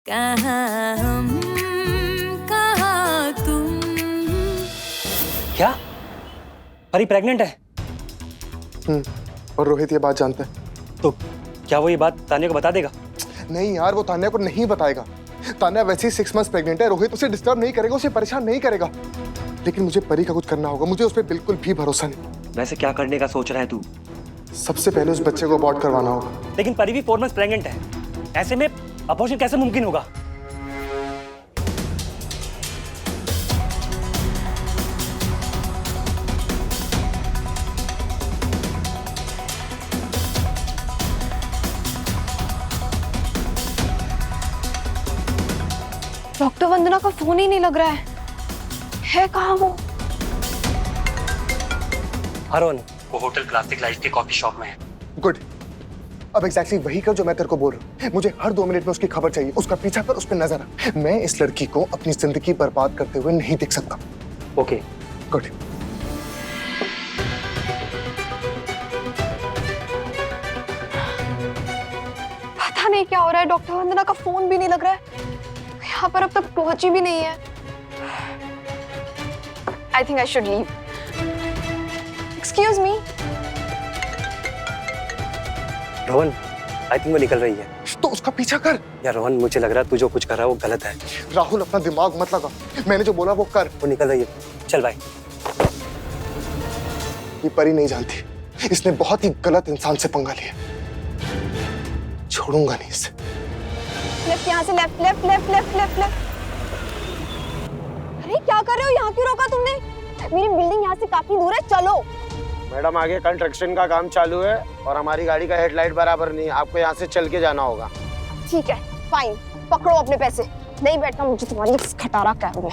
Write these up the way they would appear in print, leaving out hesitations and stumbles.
कहाँ हम कहाँ तुम। क्या परी प्रेग्नेंट है? और रोहित ये बात जानता है। तो क्या वो ये बात तान्या को बता देगा? नहीं यार, वो तान्या को नहीं बताएगा। तान्या वैसे ही 6 मंथ्स प्रेग्नेंट है। रोहित उसे डिस्टर्ब नहीं करेगा, उसे परेशान नहीं करेगा। लेकिन मुझे परी का कुछ करना होगा। मुझे उस पर बिल्कुल भी भरोसा नहीं। वैसे क्या करने का सोच रहा है तू? सबसे पहले उस बच्चे को अबॉर्ट करवाना होगा। लेकिन परी भी 4 मंथ्स प्रेग्नेंट है। ऐसे में अबॉर्शन कैसे मुमकिन होगा? डॉक्टर वंदना का फोन ही नहीं लग रहा है कहाँ वो? हरोन, वो होटल क्लासिक लाइफ के कॉफी शॉप में है। गुड। अब एग्जैक्टली वही कर जो मैं तेरे को बोल रहा हूँ। मुझे हर 2 मिनट में उसकी खबर चाहिए। उसका पीछा कर, उस पर नजर आ। मैं इस लड़की को अपनी जिंदगी बर्बाद करते हुए नहीं देख सकता। ओके। गुड। पता नहीं क्या हो रहा है, डॉक्टर वंदना का फोन भी नहीं लग रहा है। यहाँ पर अब तक पहुंची भी नहीं है। I think I should leave. Excuse me. Rohan, I think वो निकल रही है। तो उसका पीछा कर। यार रोहन, मुझे लग रहा है तू जो कुछ कर रहा है वो गलत है। राहुल, अपना दिमाग मत लगा। मैंने जो बोला वो कर। वो निकल रही है। चल बाय। ये परी नहीं जानती, इसने बहुत ही गलत इंसान से पंगा लिया। छोड़ूंगा नहीं इसे। लेफ्ट, यहाँ से left left left left left left. अरे क्या कर रहे हो? यहाँ क्यों रोका तुमने? मेरी बिल्डिंग यहाँ से काफी दूर है, चलो। मैडम, आगे कंस्ट्रक्शन का काम चालू है और हमारी गाड़ी का हेडलाइट बराबर नहीं है। आपको यहाँ से चल के जाना होगा। ठीक है, फाइन। पकड़ो अपने पैसे। नहीं बैठना मुझे तुम्हारी इस खटारा कैब में।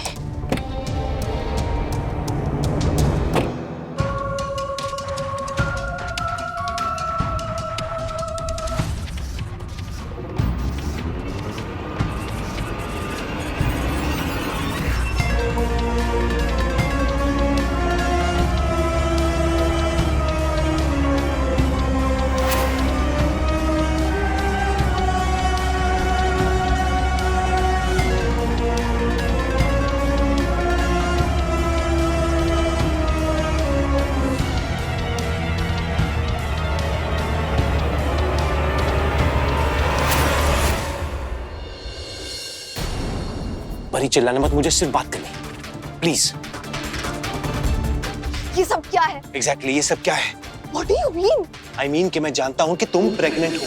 परी, चिल्लाने मत, मुझे सिर्फ बात करनी प्लीज। ये सब क्या है? एग्जैक्टली ये सब क्या है? What do you mean? I mean कि मैं जानता हूं कि तुम प्रेग्नेंट हो।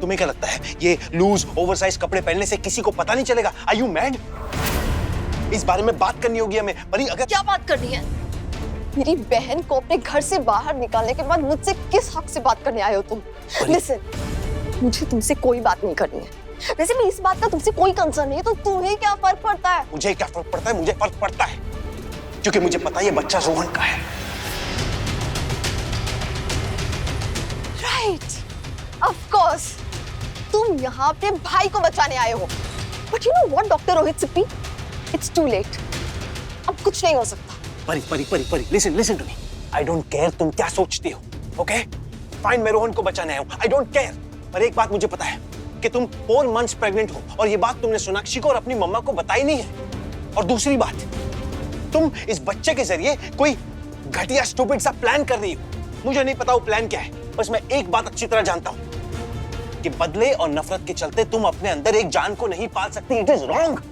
तुम्हें क्या लगता है ये लूज ओवरसाइज कपड़े पहनने से किसी को पता नहीं चलेगा? Are you mad? इस बारे में बात करनी होगी हमें। परी, अगर क्या बात करनी है? मेरी बहन को अपने घर से बाहर निकालने के बाद मुझसे किस हक से बात करने आए हो तुम? Listen, मुझे तुमसे कोई बात नहीं करनी है। वैसे भी इस बात का तुमसे कोई कंसर्न नहीं है, तो तुम्हें क्या फर्क पड़ता है? मुझे क्या फर्क पड़ता है? मुझे फर्क पड़ता है क्योंकि मुझे पता है ये बच्चा रोहन का है। Right, of course. तुम यहाँ अपने भाई को बचाने आए हो। But you know what, doctor Rohit Sippy? It's too late. अब कुछ नहीं हो सकता। परी परी परी परी, listen to me. I don't care तुम क्या सोचती हो, okay? Fine, मैं रोहन को बचाने आया हूँ। I don't care. पर एक बात मुझे पता है कि तुम 4 मंथ्स प्रेग्नेंट हो और ये बात तुमने सोनाक्षी को और अपनी मम्मा को बताई नहीं है। और दूसरी बात, तुम इस बच्चे के जरिए कोई घटिया स्टूपिड सा प्लान कर रही हो। मुझे नहीं पता वो प्लान क्या है, बस मैं एक बात अच्छी तरह जानता हूँ कि बदले और नफरत के चलते तुम अपने अंदर एक जान को नहीं पाल सकती। It is wrong.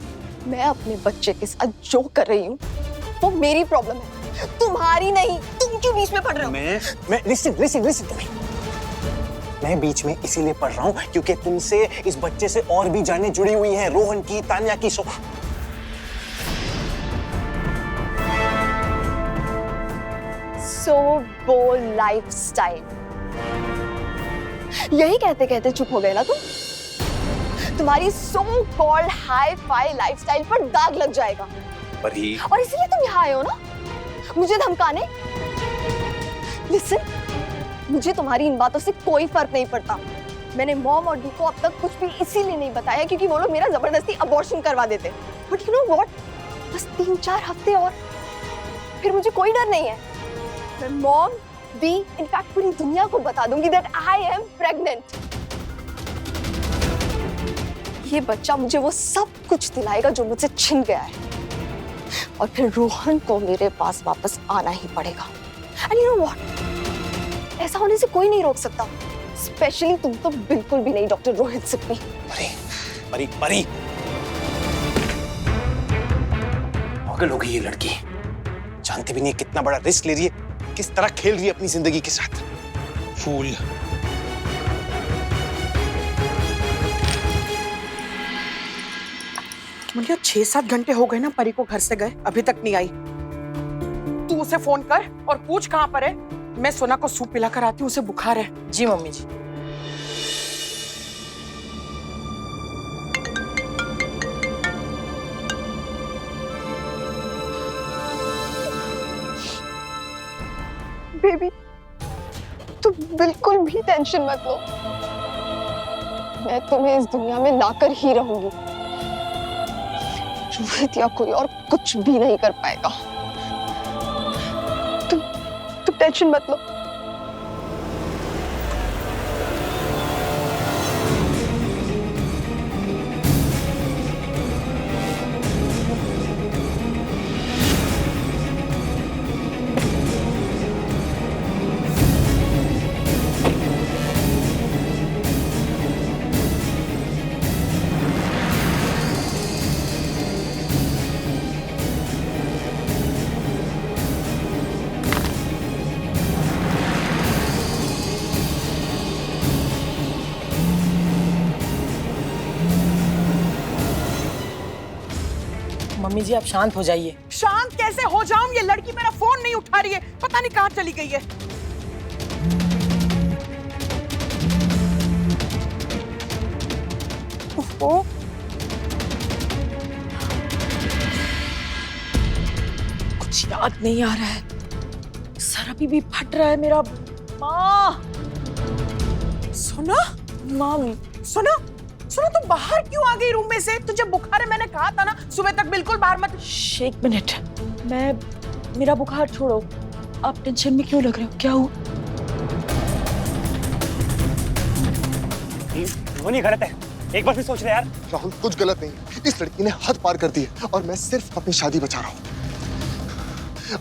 मैं अपने बच्चे के साथ जो कर रही हूँ वो मेरी प्रॉब्लम है, तुम्हारी नहीं। तुम क्यों बीच में पड़ रहे हो? मैं लिसन टू मी। मैं बीच में इसीलिए पढ़ रहा हूँ क्योंकि तुमसे इस बच्चे से और भी जानें जुड़ी हुई हैं, रोहन की, तान्या की, सोबो लाइफस्टाइल। यही कहते कहते चुप हो गए ना तुम? तुम्हारी so called hi fi lifestyle पर दाग लग जाएगा। परी, और इसीलिए तुम यहाँ आए हो ना, मुझे धमकाने। लिसन, मुझे तुम्हारी इन बातों से कोई फर्क नहीं पड़ता। मैंने मॉम और डी को अब तक कुछ भी इसीलिए नहीं बताया क्योंकि वो लोग मेरा जबरदस्ती अबॉर्शन करवा देते। बट यू नो व्हाट, बस 3-4 हफ्ते और फिर मुझे कोई डर नहीं है। मैं मॉम, डी, इनफैक्ट पूरी दुनिया को बता दूंगी दैट आई एम प्रेग्नेंट। ये बच्चा मुझे वो सब कुछ दिलाएगा जो मुझसे छिन गया है, और फिर रोहन को मेरे पास वापस आना ही पड़ेगा। एंड यू नो व्हाट, ऐसा होने से कोई नहीं रोक सकता, स्पेशली तुम तो बिल्कुल भी नहीं, डॉक्टर रोहित सिप्पी। परी, परी, परी। पागल हो गई ये लड़की, जानती भी नहीं है कितना बड़ा रिस्क ले रही है, किस तरह खेल रही है अपनी जिंदगी के साथ। फूल। मुझे 6-7 घंटे हो गए ना परी को घर से गए, अभी तक नहीं आई। तू उसे फोन कर और पूछ कहाँ पर है। मैं सोना को सूप पिला कर आती हूँ, उसे बुखार है। जी मम्मी जी। बेबी, तुम बिल्कुल भी टेंशन मत लो, मैं तुम्हें इस दुनिया में लाकर ही रहूंगी। रोहित या कोई और कुछ भी नहीं कर पाएगा। तुम टेंशन मत लो। मम्मी जी आप शांत हो जाइए। शांत कैसे हो जाऊं? ये लड़की मेरा फोन नहीं उठा रही है, पता नहीं कहाँ चली गई है। ओह, कुछ याद नहीं आ रहा है, सर अभी भी फट रहा है मेरा। माँ, सुना? मम्मी सुना? सुना, तू बाहर क्यों आ गई रूम में से? तुझे बुखार है, मैंने कहा था ना सुबह तक बिल्कुल बाहर मत। एक मिनट, मेरा बुखार छोड़ो, आप टेंशन में क्यों लग रहे हो? क्या हुआ? वो नहीं गलत है, एक बार फिर सोच ले यार। राहुल कुछ गलत नहीं, इस लड़की ने हद पार कर दी है और मैं सिर्फ अपनी शादी बचा रहा हूँ।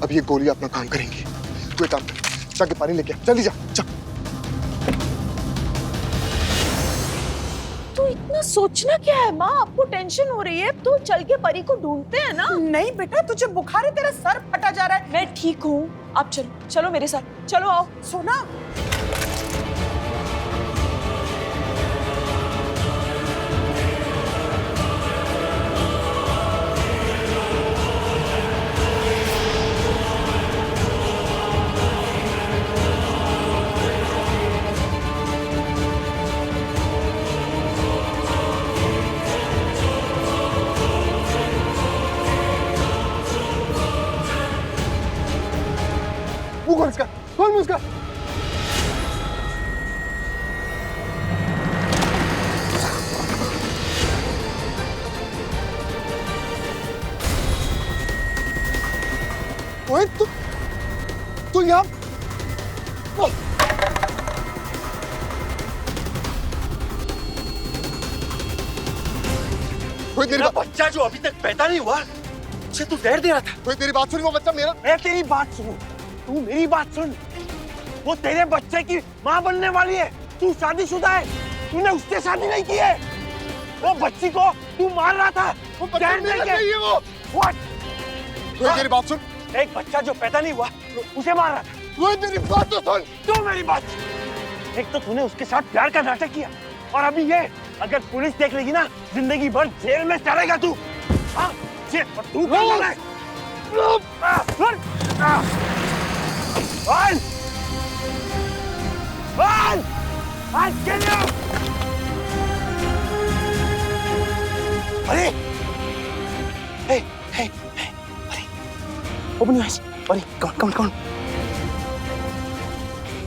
अब ये गोली अपना काम करेंगी। तू एक काम कर, जाके पानी लेके आ, जल्दी जा। तो इतना सोचना क्या है माँ? आपको टेंशन हो रही है तो चल के परी को ढूंढते हैं ना। नहीं बेटा, तुझे बुखार है, तेरा सर फटा जा रहा है। मैं ठीक हूँ, आप चलो, चलो मेरे साथ, चलो आओ। सोना, वो कौन इसका? कौन उसका? ओए तू यहाँ? मेरा बच्चा जो अभी तक पैदा नहीं हुआ, उसे तू जहर दे रहा था। तेरी बात सुन, वो बच्चा मेरा। मैं तेरी बात सुनूं, तू मेरी बात सुन। वो तेरे बच्चे की माँ बनने वाली है। तू शादीशुदा है, तूने उससे शादी नहीं की है। वो बच्ची को तू मार रहा था, वो बच्चा मेरा नहीं है। वो What? मेरी बात सुन, एक बच्चा जो पैदा नहीं हुआ उसे मार रहा था। वो मेरी बात तो सुन। तू मेरी बात, एक तो तूने उसके साथ प्यार का नाटक किया, और अभी ये, अगर पुलिस देख लेगी ना, जिंदगी भर जेल में चलेगा तू। हाँ, और तू क्या कर रहा है? अरे, hey, hey, hey, Pari, open your eyes, Pari, come on.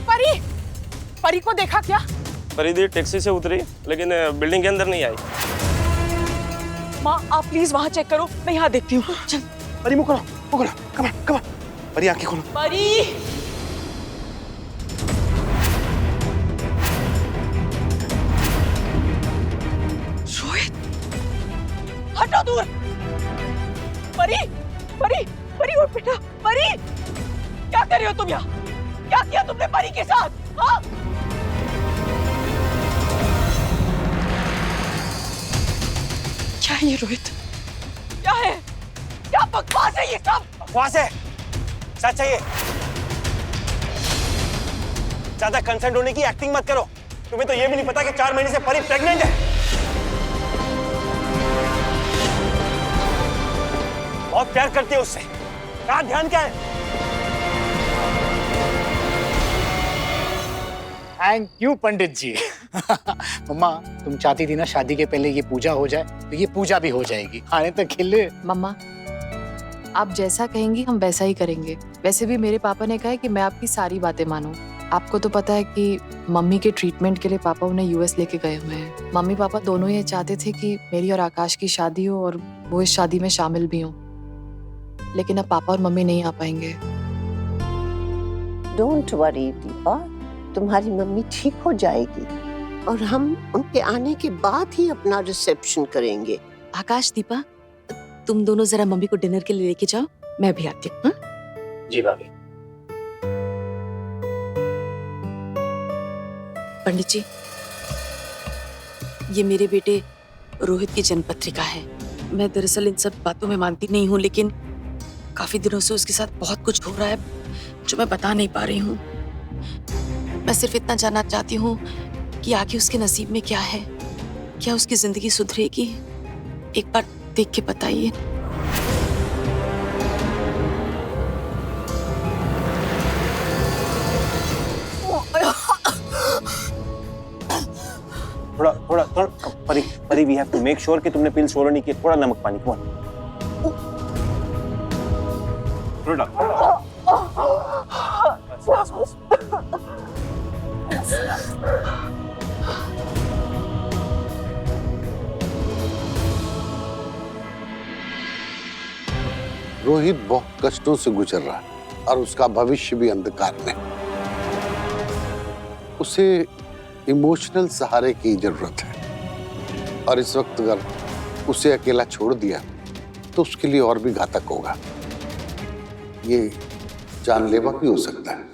परी, परी को देखा क्या? परी दी टैक्सी से उतरी लेकिन बिल्डिंग के अंदर नहीं आई। माँ आप प्लीज वहाँ चेक करो, मैं यहाँ देखती हूँ। चल परी मुँह खोलो, come on, परी आंखें खोलो। परी, रोहित, हटो दूर। परी, परी, परी उठ बेटा, परी, क्या कर रही हो तुम यहाँ? क्या किया तुमने परी के साथ? हाँ? क्या है ये रोहित? क्या है? क्या बकवास है ये सब? बकवास है, सच है ये। ज्यादा कंसर्न होने की एक्टिंग मत करो। तुम्हें तो ये भी नहीं पता कि 4 महीने से परी प्रेग्नेंट है। बहुत प्यार करती है उससे। कहाँ ध्यान क्या है? थैंक यू पंडित जी। मम्मा, तुम चाहती थी ना शादी के पहले ये पूजा हो जाए, तो ये पूजा भी हो जाएगी। खाने तक खिले। मम्मा, आप जैसा कहेंगी हम वैसा ही करेंगे। वैसे भी मेरे पापा ने कहा है कि मैं आपकी सारी बातें मानूं। आपको तो पता है कि मम्मी के ट्रीटमेंट के लिए पापा उन्हें यूएस लेके गए हुए हैं। मम्मी पापा दोनों ये चाहते थे कि मेरी और आकाश की शादी हो और वो इस शादी में शामिल भी हों, लेकिन अब पापा और मम्मी नहीं आ पाएंगे। डोंट वरी दीपा, तुम्हारी मम्मी ठीक हो जाएगी और हम उनके आने के बाद ही अपना रिसेप्शन करेंगे। आकाश, दीपा, तुम दोनों जरा मम्मी को डिनर के लिए लेके जाओ, मैं भी आती हूँ। जी भाभी। पंडित जी, ये मेरे बेटे रोहित की जन्म पत्रिका है। मैं दरअसल इन सब बातों में मानती नहीं हूँ, लेकिन काफी दिनों से उसके साथ बहुत कुछ हो रहा है जो मैं बता नहीं पा रही हूँ। मैं सिर्फ इतना जानना चाहती हूँ कि आगे उसके नसीब में क्या है। क्या उसकी जिंदगी सुधरेगी? एक बार देख के बताइए। थोड़ा परी we have to make sure कि तुमने पिल swallow नहीं की। थोड़ा नमक पानी, कौन? थोड़ा रोहित बहुत कष्टों से गुजर रहा है और उसका भविष्य भी अंधकार में। उसे इमोशनल सहारे की जरूरत है और इस वक्त अगर उसे अकेला छोड़ दिया तो उसके लिए और भी घातक होगा। ये जानलेवा भी हो सकता है।